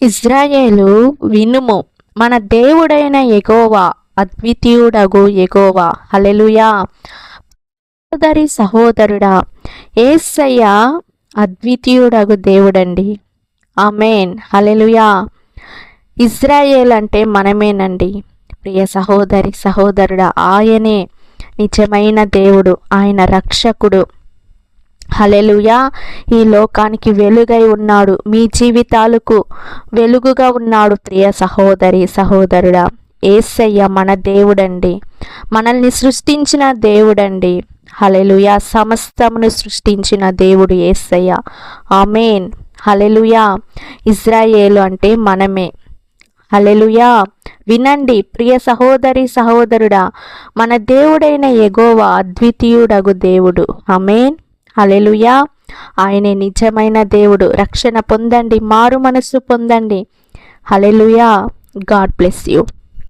ఇజ్రాయేలు వినుము, మన దేవుడైన యెహోవా అద్వితీయుడగు యెహోవా. హల్లెలూయా. సహోదరి సహోదరుడా, యేసయ్య అద్వితీయుడగు దేవుడండి. ఆమేన్. హల్లెలూయా. ఇజ్రాయేల్ అంటే మనమేనండి. ప్రియ సహోదరి సహోదరుడా, ఆయనే నిజమైన దేవుడు, ఆయన రక్షకుడు. హల్లెలూయా. ఈ లోకానికి వెలుగై ఉన్నాడు, మీ జీవితాలకు వెలుగుగా ఉన్నాడు. ప్రియ సహోదరి సహోదరుడా, యేసయ్య మన దేవుడండి, మనల్ని సృష్టించిన దేవుడండి. హల్లెలూయా. సమస్తమును సృష్టించిన దేవుడు యేసయ్య. ఆమేన్. హల్లెలూయా. ఇజ్రాయేలు అంటే మనమే. హల్లెలూయా. వినండి ప్రియ సహోదరి సహోదరుడా, మన దేవుడైన యెహోవా అద్వితీయుడగు దేవుడు. ఆమేన్. హల్లెలూయా. ఆయనే నిజమైన దేవుడు. రక్షణ పొందండి, మారు మనసు పొందండి. హల్లెలూయా. God bless you.